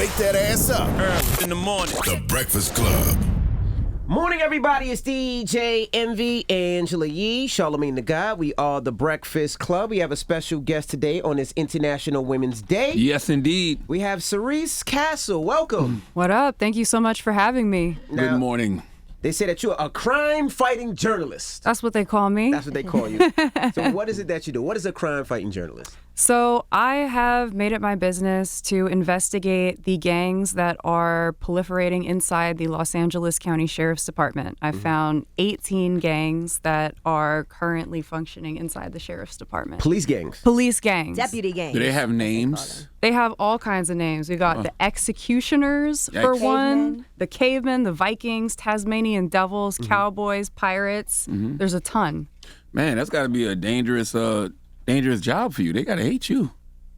Wake that ass up. Early in the morning. The Breakfast Club. Morning, everybody. It's DJ Envy, Angela Yee, Charlamagne the God. We are the Breakfast Club. We have a special guest today on this International Women's Day. Yes, indeed. We have Cerise Castle. Welcome. What up? Thank you so much for having me. Now, Good morning. They say that you're a crime-fighting journalist. That's what they call me. That's what they call you. So what is it that you do? What is a crime-fighting journalist? So I have made it my business to investigate the gangs that are proliferating inside the Los Angeles County Sheriff's Department. I found 18 gangs that are currently functioning inside the Sheriff's Department. Police gangs. Police gangs. Deputy gangs. Do they have names? They have all kinds of names. We got the Executioners for Yikes. one, Cavemen. the Cavemen, the Vikings, Tasmanian Devils, Cowboys, Pirates. There's a ton. Man, that's got to be a dangerous job for you. They got to hate you.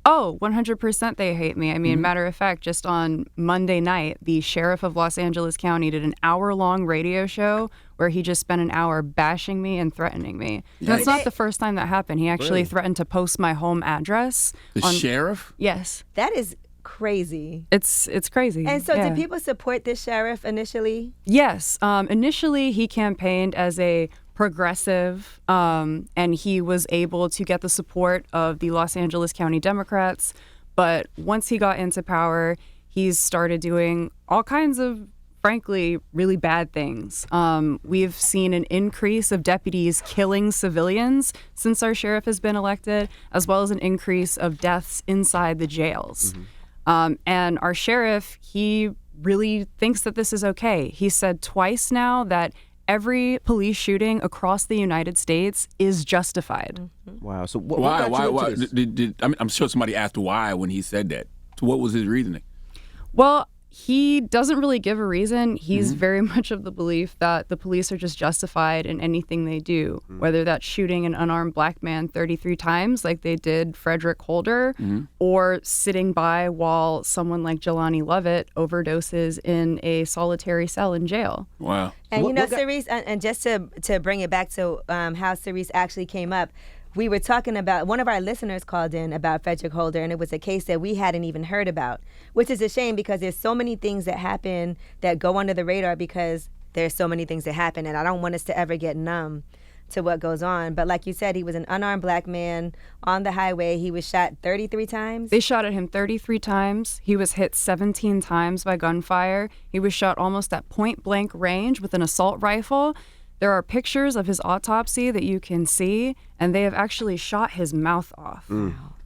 Oh, 100% they hate me. I mean, matter of fact, just on Monday night, the sheriff of Los Angeles County did an hour-long radio show where he just spent an hour bashing me and threatening me. And that's not the first time that happened. He actually threatened to post my home address. The sheriff? Yes. That is crazy. It's crazy. And so yeah. did people support this sheriff initially? Yes. Initially, he campaigned as a progressive, and he was able to get the support of the Los Angeles County Democrats. But once he got into power, he's started doing all kinds of, frankly, really bad things. We've seen an increase of deputies killing civilians since our sheriff has been elected, as well as an increase of deaths inside the jails. And our sheriff, he really thinks that this is okay. He said twice now that every police shooting across the United States is justified. Wow. So what Why? got you Why? into this? I'm sure somebody asked why when he said that. So what was his reasoning? Well, he doesn't really give a reason. He's very much of the belief that the police are just justified in anything they do, whether that's shooting an unarmed black man 33 times like they did Frederick Holder, or sitting by while someone like Jelani Lovett overdoses in a solitary cell in jail. Wow. And What- you know, what got- Cerise, and just to bring it back to how Cerise actually came up, we were talking about, one of our listeners called in about Frederick Holder, and it was a case that we hadn't even heard about, which is a shame because there's so many things that happen that go under the radar because there's so many things that happen, and I don't want us to ever get numb to what goes on. But like you said, he was an unarmed black man on the highway. He was shot 33 times. They shot at him 33 times. He was hit 17 times by gunfire. He was shot almost at point blank range with an assault rifle. There are pictures of his autopsy that you can see, and they have actually shot his mouth off.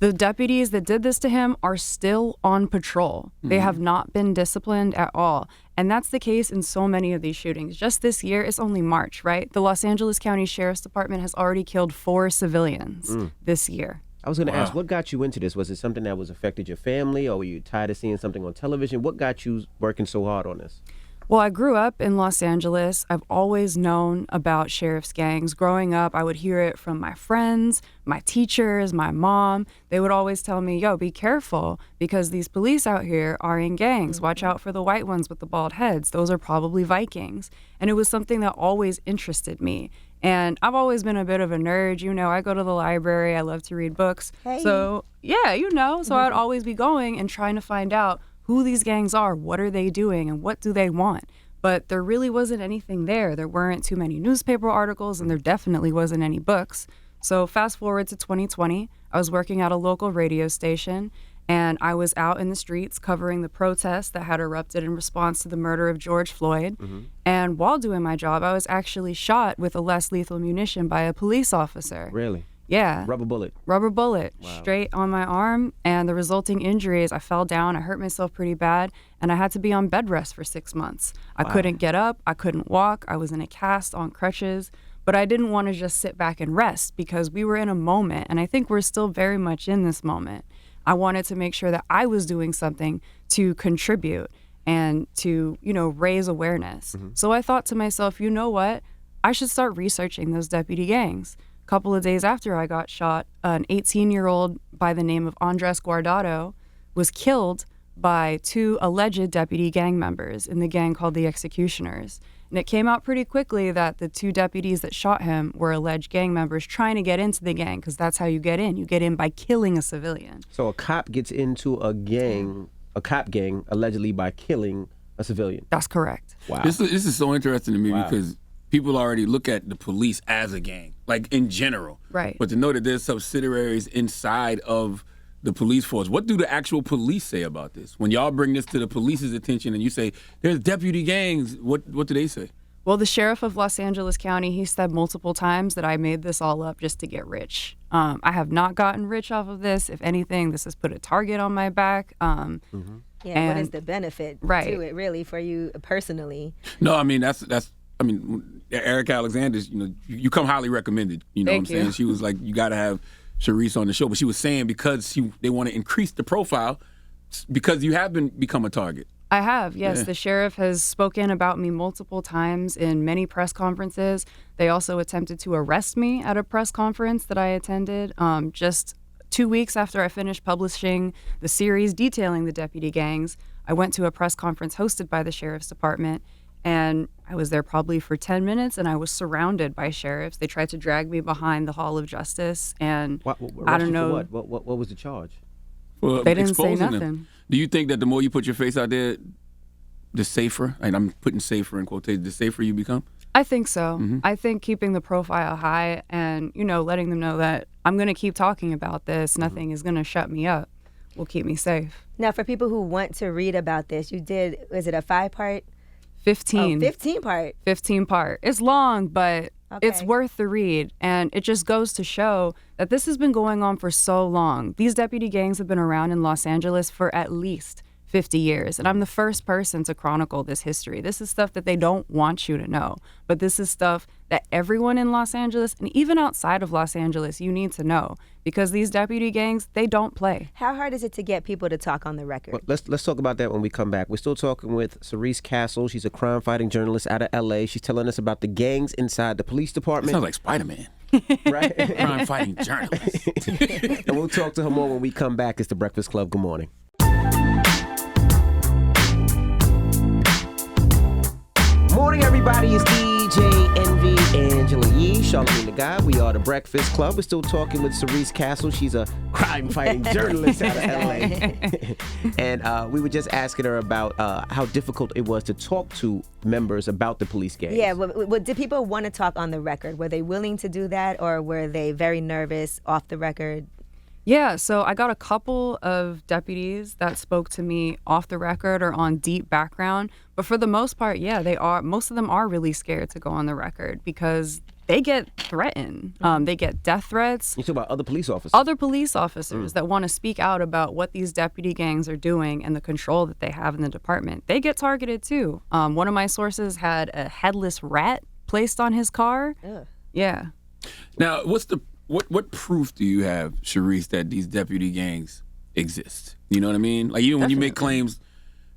The deputies that did this to him are still on patrol. They have not been disciplined at all. And that's the case in so many of these shootings. Just this year, it's only March, right? The Los Angeles County Sheriff's Department has already killed 4 civilians this year. I was going to ask, what got you into this? Was it something that was affected your family, or were you tired of seeing something on television? What got you working so hard on this? Well, I grew up in Los Angeles. I've always known about sheriff's gangs. Growing up, I would hear it from my friends, my teachers, my mom. They would always tell me, yo, be careful because these police out here are in gangs. Watch out for the white ones with the bald heads. Those are probably Vikings. And it was something that always interested me. And I've always been a bit of a nerd. You know, I go to the library. I love to read books. Hey. So, yeah, you know. So I'd always be going and trying to find out who these gangs are, what are they doing, and what do they want. But there really wasn't anything there. There weren't too many newspaper articles, and there definitely wasn't any books. So fast forward to 2020, I was working at a local radio station, and I was out in the streets covering the protests that had erupted in response to the murder of George Floyd. And while doing my job, I was actually shot with a less lethal munition by a police officer. Really? Yeah. Rubber bullet. Rubber bullet straight on my arm, and the resulting injuries, I fell down, I hurt myself pretty bad, and I had to be on bed rest for 6 months. I couldn't get up, I couldn't walk, I was in a cast on crutches, but I didn't want to just sit back and rest because we were in a moment, and I think we're still very much in this moment. I wanted to make sure that I was doing something to contribute and to, you know, raise awareness. So I thought to myself, you know what? I should start researching those deputy gangs. Couple of days after I got shot, an 18-year-old by the name of Andres Guardado was killed by 2 alleged deputy gang members in the gang called the Executioners. And it came out pretty quickly that the 2 deputies that shot him were alleged gang members trying to get into the gang, because that's how you get in. You get in by killing a civilian. So a cop gets into a gang a cop gang allegedly by killing a civilian. That's correct. Wow. This is so interesting to me Wow. because people already look at the police as a gang, like in general. Right. But to know that there's subsidiaries inside of the police force, what do the actual police say about this? When y'all bring this to the police's attention and you say there's deputy gangs, what do they say? Well, the sheriff of Los Angeles County, he said multiple times that I made this all up just to get rich. I have not gotten rich off of this. If anything, this has put a target on my back. Yeah, what is And- the benefit Right. to it really for you personally? No, I mean that's I mean Eric Alexander's, you come highly recommended. You know Thank what I'm saying? you. She was like, you got to have Cerise on the show, but she was saying because they want to increase the profile because you have become a target. I have, yes. Yeah. The sheriff has spoken about me multiple times in many press conferences. They also attempted to arrest me at a press conference that I attended just 2 weeks after I finished publishing the series detailing the deputy gangs. I went to a press conference hosted by the sheriff's department, and I was there probably for 10 minutes, and I was surrounded by sheriffs. They tried to drag me behind the Hall of Justice, and I don't know. What was the charge? Well, They didn't say exposing them. nothing. Do you think that the more you put your face out there, the safer, and I'm putting safer in quotation, the safer you become? I think so. I think keeping the profile high and, letting them know that I'm going to keep talking about this, nothing is going to shut me up, will keep me safe. Now, for people who want to read about this, you did, is it a 5-part? 15. 15-part. 15 part. It's long, but it's Okay. worth the read. And it just goes to show that this has been going on for so long. These deputy gangs have been around in Los Angeles for at least 50 years. And I'm the first person to chronicle this history. This is stuff that they don't want you to know. But this is stuff that everyone in Los Angeles and even outside of Los Angeles, you need to know. Because these deputy gangs, they don't play. How hard is it to get people to talk on the record? Well, let's talk about that when we come back. We're still talking with Cerise Castle. She's a crime-fighting journalist out of L.A. She's telling us about the gangs inside the police department. Sounds like Spider-Man. Right? Crime-fighting journalist. And we'll talk to her more when we come back. It's The Breakfast Club. Good morning. Morning, everybody. It's DJ Envy, Angela Yee, Charlamagne the Guy. We are The Breakfast Club. We're still talking with Cerise Castle. She's a crime-fighting journalist out of L.A. And we were just asking her about how difficult it was to talk to members about the police gangs. Yeah, did people want to talk on the record? Were they willing to do that, or were they very nervous off the record? Yeah, so I got a couple of deputies that spoke to me off the record or on deep background. But for the most part, yeah, most of them are really scared to go on the record because they get threatened. They get death threats. You talk about other police officers. Other police officers that want to speak out about what these deputy gangs are doing and the control that they have in the department. They get targeted too. One of my sources had a headless rat placed on his car. Ugh. Yeah. Now, what proof do you have, Cerise, that these deputy gangs exist? You know what I mean? Like even when you make claims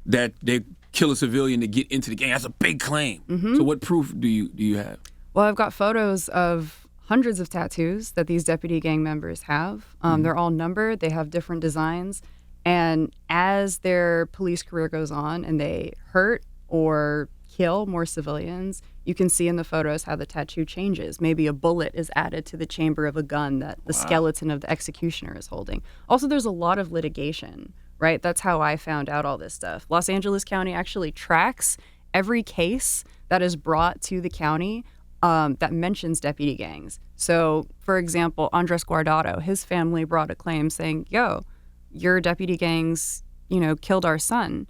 that they kill a civilian to get into the gang, that's a big claim. So what proof do you have? Well, I've got photos of hundreds of tattoos that these deputy gang members have. They're all numbered. They have different designs. And as their police career goes on and they hurt or kill more civilians, you can see in the photos how the tattoo changes. Maybe a bullet is added to the chamber of a gun that the skeleton of the executioner is holding. Also, there's a lot of litigation, right? That's how I found out all this stuff. Los Angeles County actually tracks every case that is brought to the county that mentions deputy gangs. So, for example, Andres Guardado, his family brought a claim saying, yo, your deputy gangs, killed our son.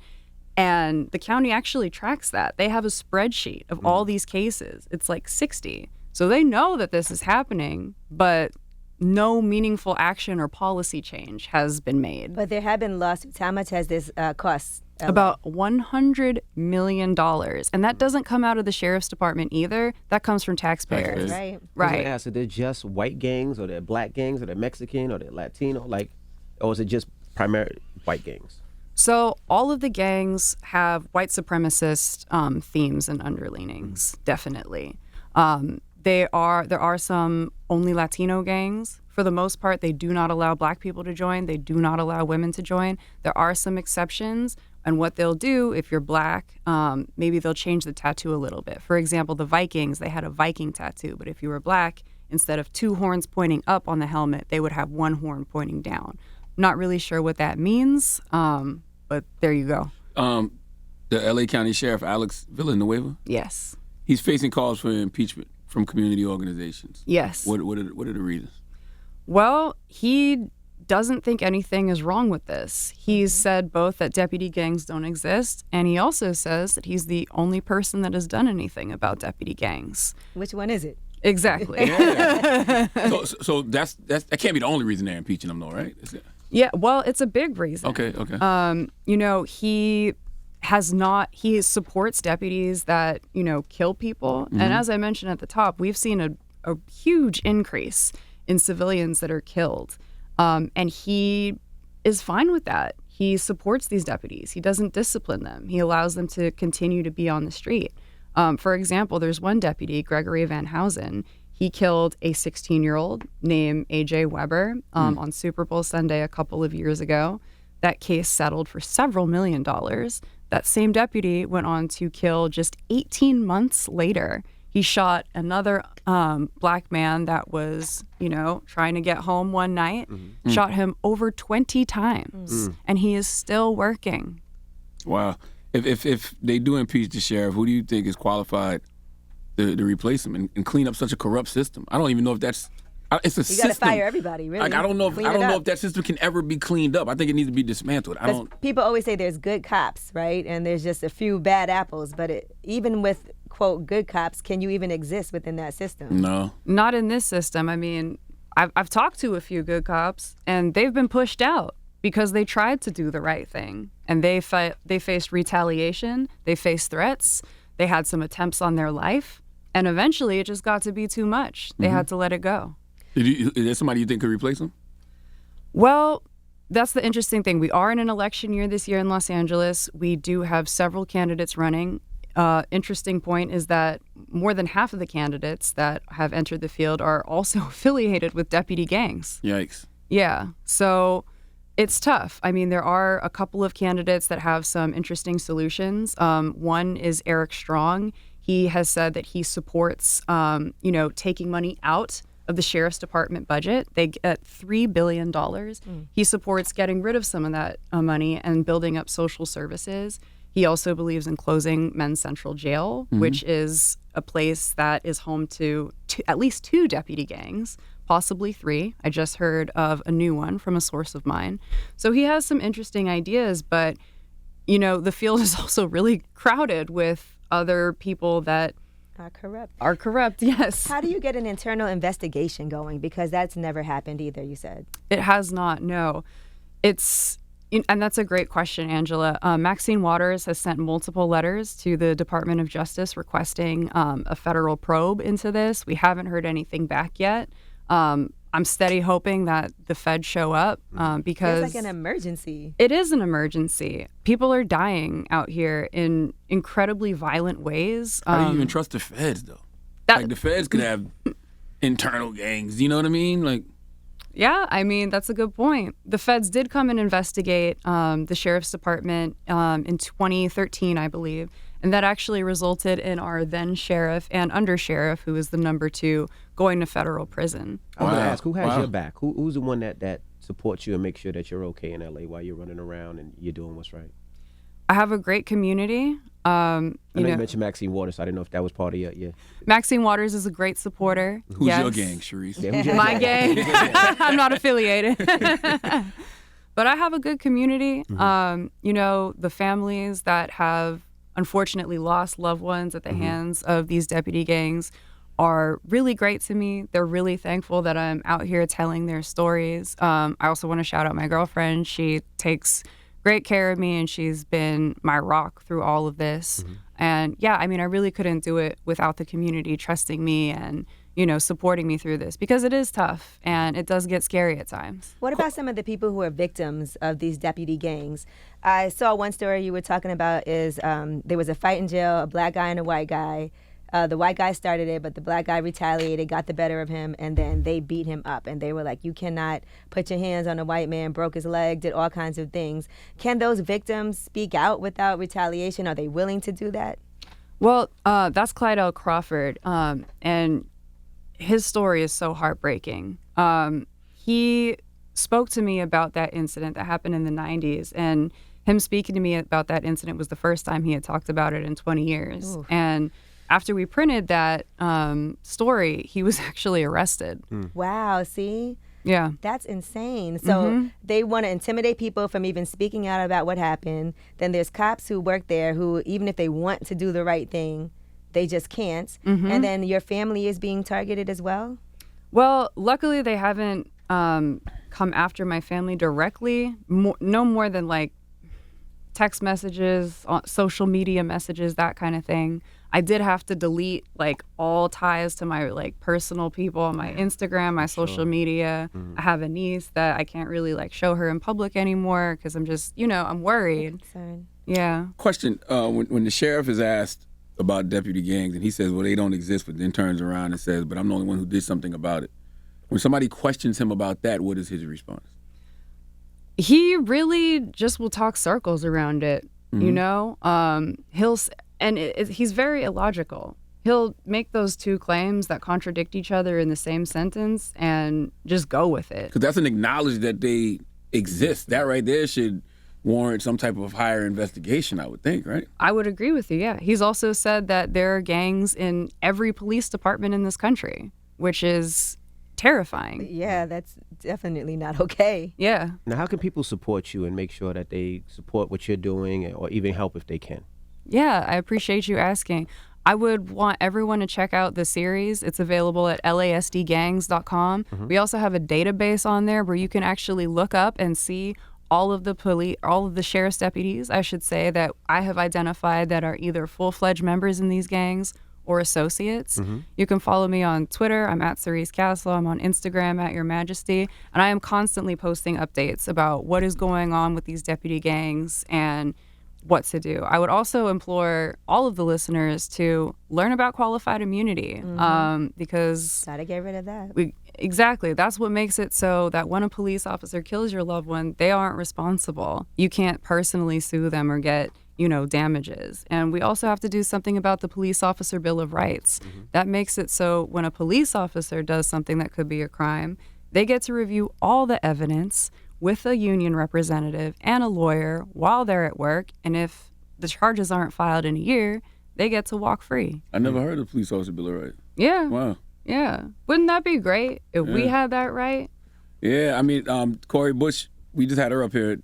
And the county actually tracks that. They have a spreadsheet of all these cases. It's like 60. So they know that this is happening, but no meaningful action or policy change has been made. But there have been lawsuits. How much has this cost? About $100 million. And that doesn't come out of the sheriff's department either. That comes from taxpayers. Right. Right. Yeah, so they're just white gangs, or they're black gangs, or they're Mexican, or they're Latino, or is it just primarily white gangs? So all of the gangs have white supremacist themes and underleanings, definitely. There are some only Latino gangs. For the most part, they do not allow black people to join. They do not allow women to join. There are some exceptions. And what they'll do, if you're black, maybe they'll change the tattoo a little bit. For example, the Vikings, they had a Viking tattoo. But if you were black, instead of 2 horns pointing up on the helmet, they would have 1 horn pointing down. Not really sure what that means, but there you go. The L.A. County Sheriff Alex Villanueva, Yes. he's facing calls for impeachment from community organizations. Yes. What are the reasons? Well, he doesn't think anything is wrong with this. He's said both that deputy gangs don't exist, and he also says that he's the only person that has done anything about deputy gangs. Which one is it? Exactly. So that can't be the only reason they're impeaching him, though, right? Is it? Yeah, well, it's a big reason. Okay. He supports deputies that, kill people. Mm-hmm. And as I mentioned at the top, we've seen a huge increase in civilians that are killed. And he is fine with that. He supports these deputies. He doesn't discipline them. He allows them to continue to be on the street. For example, there's one deputy, Gregory Van Housen. He killed a 16-year-old named A.J. Weber on Super Bowl Sunday a couple of years ago. That case settled for several $1 million. That same deputy went on to kill just 18 months later. He shot another black man that was, trying to get home one night, shot him over 20 times, and he is still working. Wow. If they do impeach the sheriff, who do you think is qualified to replace him and clean up such a corrupt system? I don't even know if that's. It's a system. You got to fire everybody, really. Like, I don't know if that system can ever be cleaned up. I think it needs to be dismantled. People always say there's good cops, right? And there's just a few bad apples. But even with, quote, good cops, can you even exist within that system? No. Not in this system. I mean, I've talked to a few good cops, and they've been pushed out because they tried to do the right thing. And they faced retaliation. They faced threats. They had some attempts on their life. And eventually it just got to be too much. They had to let it go. Is there somebody you think could replace him? Well, that's the interesting thing. We are in an election year this year in Los Angeles. We do have several candidates running. Interesting point is that more than half of the candidates that have entered the field are also affiliated with deputy gangs. Yikes. Yeah. So it's tough. I mean, there are a couple of candidates that have some interesting solutions. One is Eric Strong. He has said that he supports, taking money out of the sheriff's department budget. They get $3 billion. He supports getting rid of some of that money and building up social services. He also believes in closing Men's Central Jail, which is a place that is home to at least 2 deputy gangs, possibly 3. I just heard of a new one from a source of mine. So he has some interesting ideas, but, the field is also really crowded with other people that are corrupt, yes. How do you get an internal investigation going? Because that's never happened either, you said. It has not, no. And that's a great question, Angela. Maxine Waters has sent multiple letters to the Department of Justice requesting a federal probe into this. We haven't heard anything back yet. I'm steady hoping that the feds show up because it's like an emergency. It is an emergency. People are dying out here in incredibly violent ways. How do you even trust the feds, though? The feds could have internal gangs. You know what I mean? Yeah, I mean, that's a good point. The feds did come and investigate the sheriff's department in 2013, I believe. And that actually resulted in our then sheriff and undersheriff, who is the number 2, going to federal prison. I was going to ask, who has your back? Who's the one that supports you and makes sure that you're okay in L.A. while you're running around and you're doing what's right? I have a great community. I know you mentioned Maxine Waters, so I didn't know if that was part of your... Maxine Waters is a great supporter. Who's your gang, Cerise? Yeah, My gang? I'm not affiliated. But I have a good community. The families that have unfortunately lost loved ones at the hands of these deputy gangs are really great to me. They're really thankful that I'm out here telling their stories. I also want to shout out my girlfriend. She takes great care of me, and she's been my rock through all of this. And yeah, I mean, I really couldn't do it without the community trusting me and, supporting me through this, because it is tough and it does get scary at times. What about some of the people who are victims of these deputy gangs? I saw one story you were talking about is there was a fight in jail, a black guy and a white guy. The white guy started it, but the black guy retaliated, got the better of him, and then they beat him up. And they were like, you cannot put your hands on a white man, broke his leg, did all kinds of things. Can those victims speak out without retaliation? Are they willing to do that? Well, that's Clyde L. Crawford, and his story is so heartbreaking. He spoke to me about that incident that happened in the 90s, and him speaking to me about that incident was the first time he had talked about it in 20 years. Oof. And after we printed that story, he was actually arrested. Wow, see? Yeah. That's insane. So they want to intimidate people from even speaking out about what happened. Then there's cops who work there who, even if they want to do the right thing, they just can't. And then your family is being targeted as well? Well, luckily they haven't come after my family directly. No more than like text messages, social media messages, that kind of thing. I did have to delete like all ties to my like personal people on my Instagram, my social media. I have a niece that I can't really like show her in public anymore because I'm just, I'm worried. Concerned. Yeah. Question, when the sheriff is asked about deputy gangs and he says, well, they don't exist, but then turns around and says, but I'm the only one who did something about it. When somebody questions him about that, what is his response? He really just will talk circles around it, he's very illogical. He'll make those two claims that contradict each other in the same sentence and just go with it. Because that's an acknowledgement that they exist. That right there should warrant some type of higher investigation, I would think, right? I would agree with you, yeah. He's also said that there are gangs in every police department in this country, which is terrifying. Yeah, that's definitely not okay. Yeah. Now, how can people support you and make sure that they support what you're doing or even help if they can? Yeah, I appreciate you asking. I would want everyone to check out the series. It's available at lasdgangs.com. We also have a database on there where you can actually look up and see all of the sheriff's deputies, I should say, that I have identified that are either full-fledged members in these gangs or associates. You can follow me on Twitter. I'm at Cerise Castle. I'm on Instagram at Your Majesty. And I am constantly posting updates about what is going on with these deputy gangs and what to do. I would also implore all of the listeners to learn about qualified immunity because Gotta get rid of that. Exactly. That's what makes it so that when a police officer kills your loved one, they aren't responsible. You can't personally sue them or get, damages. And we also have to do something about the Police Officer Bill of Rights. That makes it so when a police officer does something that could be a crime, they get to review all the evidence with a union representative and a lawyer while they're at work. And if the charges aren't filed in a year, they get to walk free. I never heard of the Police Officer Bill of Rights. Yeah. Wow. Yeah. Wouldn't that be great if we had that right? Yeah, I mean, Cori Bush, we just had her up here.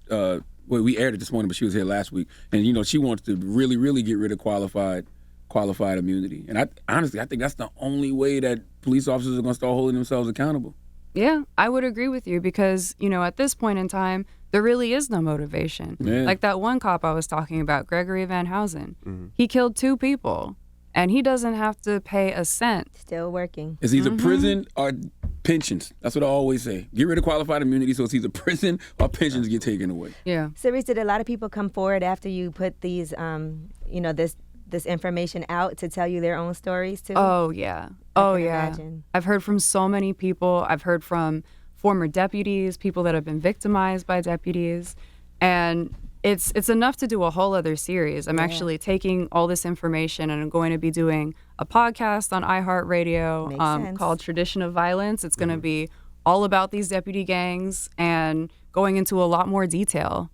We aired it this morning, but she was here last week. And, she wants to really, really get rid of qualified immunity. And I think that's the only way that police officers are going to start holding themselves accountable. Yeah, I would agree with you because, at this point in time, there really is no motivation. Yeah. Like that one cop I was talking about, Gregory Van Housen. He killed 2 people, and he doesn't have to pay a cent. Still working. It's either prison or pensions. That's what I always say. Get rid of qualified immunity so it's either prison or pensions get taken away. Yeah. Cerise, did a lot of people come forward after you put these, this information out to tell you their own stories too? Oh, yeah. Imagine. I've heard from so many people. I've heard from former deputies, people that have been victimized by deputies. And it's enough to do a whole other series. I'm actually taking all this information and I'm going to be doing a podcast on iHeartRadio called Tradition of Violence. It's going to be all about these deputy gangs and going into a lot more detail.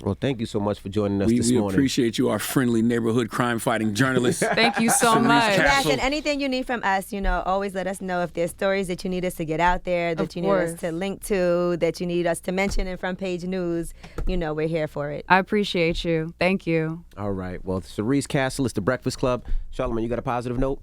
Well, thank you so much for joining us this morning. We appreciate you, our friendly neighborhood crime-fighting journalist. Thank you so Cerise much. Castle. And anything you need from us, always let us know if there's stories that you need us to get out there, that you need us to link to, that you need us to mention in front page news. We're here for it. I appreciate you. Thank you. All right. Well, Cerise Castle is the Breakfast Club. Charlamagne, you got a positive note?